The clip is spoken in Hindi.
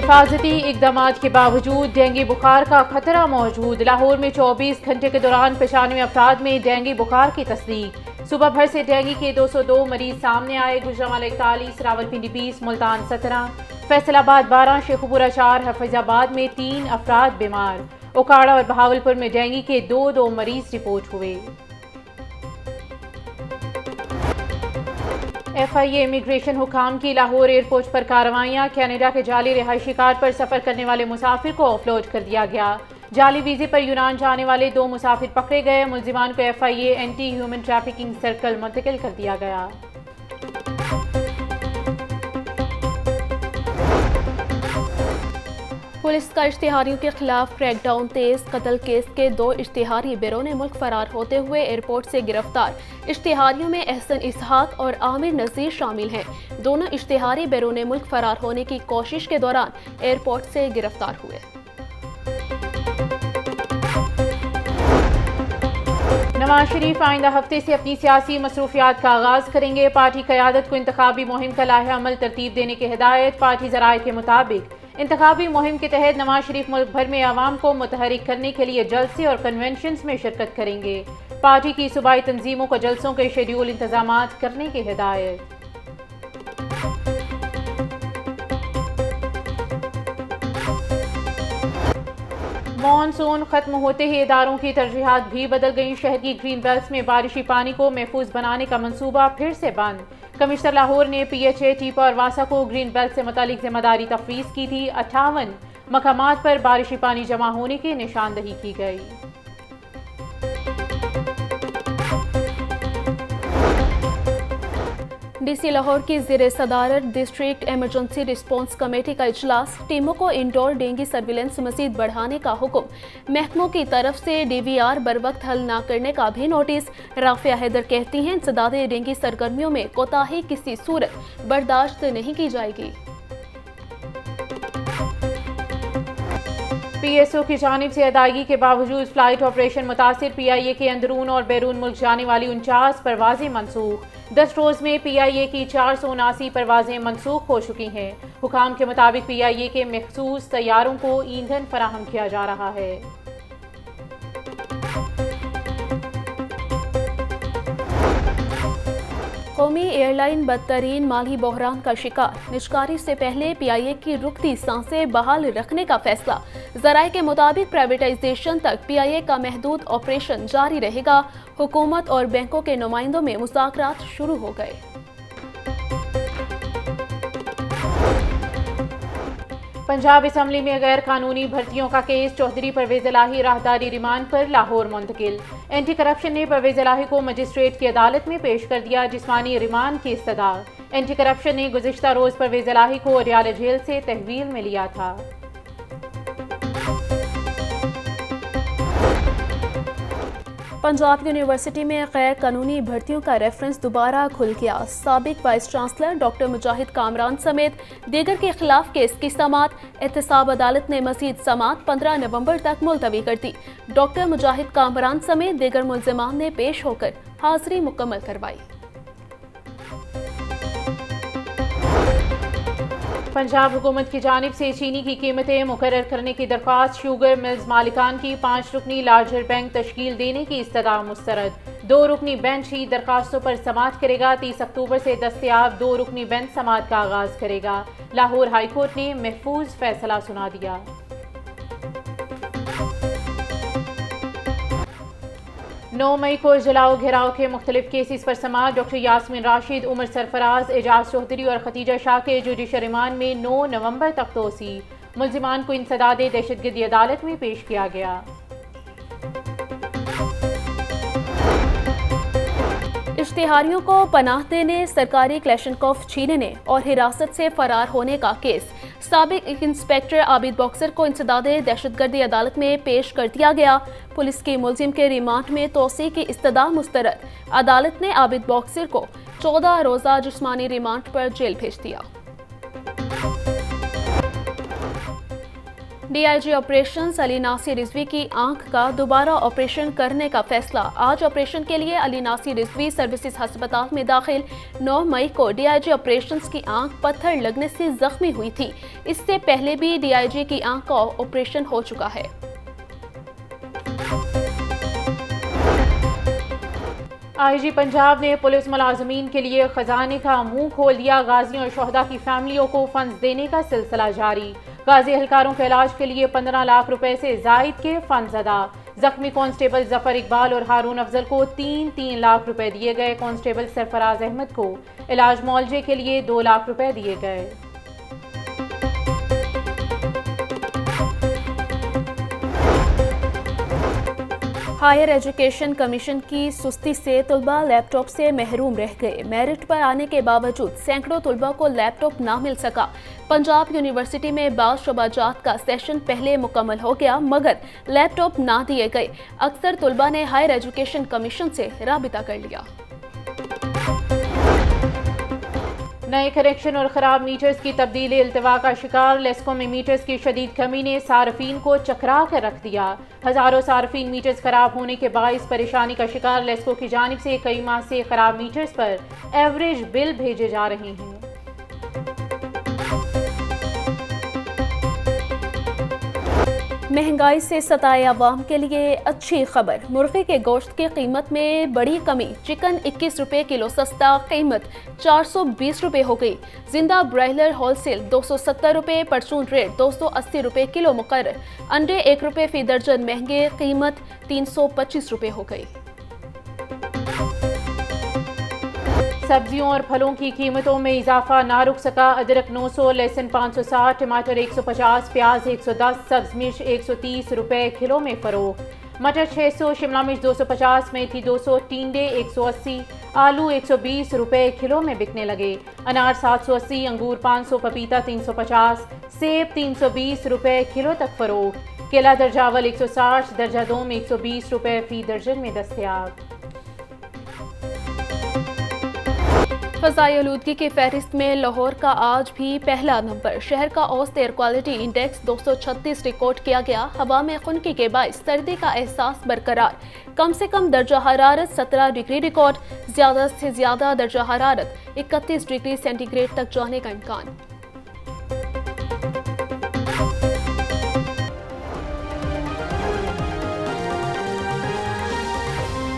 हिफाजती इकदाम के बावजूद डेंगू बुखार का खतरा मौजूद। लाहौर में 24 घंटे के दौरान 95 अफराद में डेंगू बुखार की तस्दीक। सुबह भर से डेंगू के 202 मरीज सामने आए। गुजरांवाला 41, रावलपिंडी 20, मुल्तान 17, फैसलाबाद 12, शेखुपुरा 4, हफीजाबाद में 3 अफराद बीमार। ओकाड़ा और बहावलपुर में डेंगू के 2 मरीज रिपोर्ट हुए। FIA इमिग्रेशन हुकाम की लाहौर एयरपोर्ट पर कार्रवाइयां। कनाडा के जाली रिहायशी कार पर सफर करने वाले मुसाफिर को ऑफलोड कर दिया गया। जाली वीजे पर यूनान जाने वाले 2 मुसाफिर पकड़े गए। मुलजिमान को FIA anti human trafficking circle मुंतकिल कर दिया गया। पुलिस का इश्तिहारियों के खिलाफ क्रैकडाउन तेज। कत्ल केस के 2 इश्तिहारी बैरून मुल्क फरार होते हुए एयरपोर्ट से गिरफ्तार। इश्तिहारियों में एहसन इसहाक और आमिर नज़ीर शामिल हैं। दोनों इश्तिहारी बैरून मुल्क फरार होने की कोशिश के दौरान एयरपोर्ट से गिरफ्तार हुए। नवाज शरीफ आइंदा हफ्ते से अपनी सियासी मसरूफियात का आगाज करेंगे। पार्टी क़यादत को इंतखाबी मुहिम का लाहे अमल तरतीब देने की हिदायत। पार्टी ज़राए के मुताबिक इंतखाबी मुहिम के तहत नवाज शरीफ मुल्क भर में आवाम को मुतहरिक करने के लिए जलसे और कन्वेंशंस में शिरकत करेंगे। पार्टी की सूबाई तंजीमों को जलसों के शेड्यूल इंतजामात करने की हिदायत। मॉनसून खत्म होते ही इदारों की तरजीहात भी बदल गई। शहर की ग्रीन बेल्ट में बारिशी पानी को महफूज बनाने का मंसूबा फिर से बंद। कमिश्नर लाहौर ने PHA, टीपा और वासा को ग्रीन बेल्ट से मुतालिक जिम्मेदारी तफवीज़ की थी। 58 मकामात पर बारिशी पानी जमा होने की निशानदही की गई। DC लाहौर की ज़ेर सदारत डिस्ट्रिक्ट एमरजेंसी रिस्पॉन्स कमेटी का इजलास। टीमों को इंडोर डेंगू सर्विलेंस मजीद बढ़ाने का हुक्म। महकमों की तरफ से DVR बर वक्त हल न करने का भी नोटिस। राफिया हैदर कहती हैं इंसदादे डेंगू सरगर्मियों में कोताही किसी सूरत बर्दाश्त नहीं की जाएगी। PSO की जानिब से अदायगी के बावजूद फ्लाइट ऑपरेशन मुतासिर। PIA के अंदरून और बैरून मुल्क जाने वाली 49 परवाजें मनसूख। 10 रोज में PIA की 479 परवाजें मनसूख हो चुकी हैं। हुकाम के मुताबिक PIA के मखसूस तैयारों को ईंधन फराहम किया जा रहा है। कौमी एयरलाइन बदतरीन माली बहरान का शिकार। निजकारी से पहले PIA की रुकती सांसें बहाल रखने का फैसला। ज़राए के मुताबिक प्राइवेटाइजेशन तक PIA का महदूद ऑपरेशन जारी रहेगा। हुकूमत और बैंकों के नुमाइंदों में मुज़ाकरात शुरू हो गए। पंजाब असम्बली में गैर कानूनी भर्तियों का केस। चौधरी परवेज इलाही राहदारी रिमांड पर लाहौर मुंतकिल। एंटी करप्शन ने परवेज इलाही को मजिस्ट्रेट की अदालत में पेश कर दिया। जिस्मानी रिमांड की इस्तदा। एंटी करप्शन ने गुज़िश्ता रोज परवेज इलाही को अडयाला जेल से तहवील में लिया था। पंजाब यूनिवर्सिटी में गैर कानूनी भर्तियों का रेफरेंस दोबारा खुल गया। साबिक वाइस चांसलर डॉक्टर मुजाहिद कामरान समेत दीगर के खिलाफ केस की समाअत। एहतसाब अदालत ने मजीद समाअत 15 नवंबर तक मुलतवी कर दी। डॉक्टर मुजाहिद कामरान समेत दीगर मुल्जिमान ने पेश होकर हाजिरी मुकम्मल करवाई। पंजाब हुकूमत की जानिब से चीनी की कीमतें मुकर्रर करने की दरख्वास्त। शुगर मिल्स मालिकान की 5 रुकनी लार्जर बैंक तश्कील देने की इस्तदा मुस्तरद। 2 रुकनी बेंच ही दरखास्तों पर समाअत करेगा। 30 अक्टूबर से दस्तयाब 2 रुकनी बेंच समाअत का आगाज करेगा। लाहौर हाईकोर्ट ने महफूज फैसला सुना दिया। 9 मई को जलाओ घेराव के मुख्तलिफ केसेस पर समाअत। डॉक्टर यास्मीन राशिद, उमर सरफराज, एजाज चौधरी और खतीजा शाह के जुडिशल रिमांड में 9 नवंबर तक तोसी। मुल्जिमान को इंसदादे दहशतगर्दी अदालत में पेश किया गया। इश्तिहारियों को पनाह देने, सरकारी क्लैशनकोफ छीनने और हिरासत से फरार होने का केस। साबिक इंस्पेक्टर आबिद बॉक्सर को इंसदादे दहशतगर्दी अदालत में पेश कर दिया गया। पुलिस की मुल्जिम के रिमांड में तोसी की इस्तदा मुस्तरद। अदालत ने आबिद बॉक्सर को 14 रोज़ा जिस्मानी रिमांड पर जेल भेज दिया। डीआईजी ऑपरेशंस अली नासिर रिजवी की आंख का दोबारा ऑपरेशन करने का फैसला। आज ऑपरेशन के लिए अली नासिर रिजवी सर्विसेज अस्पताल में दाखिल। 9 मई को डीआईजी ऑपरेशंस की आंख पत्थर लगने से जख्मी हुई थी। इससे पहले भी डीआईजी की आंख का ऑपरेशन हो चुका है। आईजी पंजाब ने पुलिस मुलाजमीन के लिए खजाने का मुंह खोल दिया। गाजियों और शहदा की फैमिलियों को फंड्स देने का सिलसिला जारी। गाजी एहलकारों के इलाज के लिए 15 लाख रुपए से जायद के फंड्स अदा। जख्मी कांस्टेबल जफर इकबाल और हारून अफजल को 3-3 लाख रुपए दिए गए। कांस्टेबल सरफराज अहमद को इलाज मुआवजे के लिए 2 लाख रुपए दिए गए। हायर एजुकेशन कमीशन की सुस्ती से तुलबा लैपटॉप से महरूम रह गए। मेरिट पर आने के बावजूद सैकड़ों तुलबा को लैपटॉप ना मिल सका। पंजाब यूनिवर्सिटी में बाल शोबाजात का सेशन पहले मुकम्मल हो गया मगर लैपटॉप ना दिए गए। अक्सर तुलबा ने हायर एजुकेशन कमीशन से राबिता कर लिया। नए कनेक्शन और ख़राब मीटर्स की तब्दीली इल्तवा का शिकार। लेस्को में मीटर्स की शदीद कमी ने सार्फिन को चकरा कर रख दिया। हज़ारों सार्फिन मीटर्स ख़राब होने के बाइस परेशानी का शिकार। लेस्को की जानिब से कई माह से ख़राब मीटर्स पर एवरेज बिल भेजे जा रहे हैं। महंगाई से सताए अवाम के लिए अच्छी खबर। मुर्गी के गोश्त की कीमत में बड़ी कमी। चिकन 21 रुपये किलो सस्ता, कीमत 420 रुपये हो गई। जिंदा ब्रायलर होलसेल 270 रुपये, परचून रेट 280 रुपये किलो मुकर्रर। अंडे 1 रुपये फी दर्जन महंगे, कीमत 325 रुपये हो गई। सब्जियों और फलों की कीमतों में इजाफा ना रुक सका। अदरक 900, लहसुन 560, टमाटर 150, प्याज 110, सब्ज मिर्च 130 रुपये किलो में फरोख्त। मटर 600, शिमला मिर्च 250, मेथी 200, टिंडे 180, आलू 120 रुपये किलो में बिकने लगे। अनार 780, अंगूर 500, पपीता 350, सेब 320 रुपये किलो तक फरोख्त। केला दर्जावल 160, दर्जा 2 में 120 रुपये फी दर्जन में दस्तयाब। फ़ज़ाई आलूदगी की फहरिस्त में लाहौर का आज भी पहला नंबर। शहर का औसत एयर क्वालिटी इंडेक्स 236 रिकॉर्ड किया गया। हवा में खुनकी के बायस सर्दी का एहसास बरकरार। कम से कम दर्जा हरारत 17 डिग्री रिकॉर्ड। ज़्यादा से ज़्यादा दर्जा हरारत 31 डिग्री सेंटीग्रेड तक जाने का इम्कान।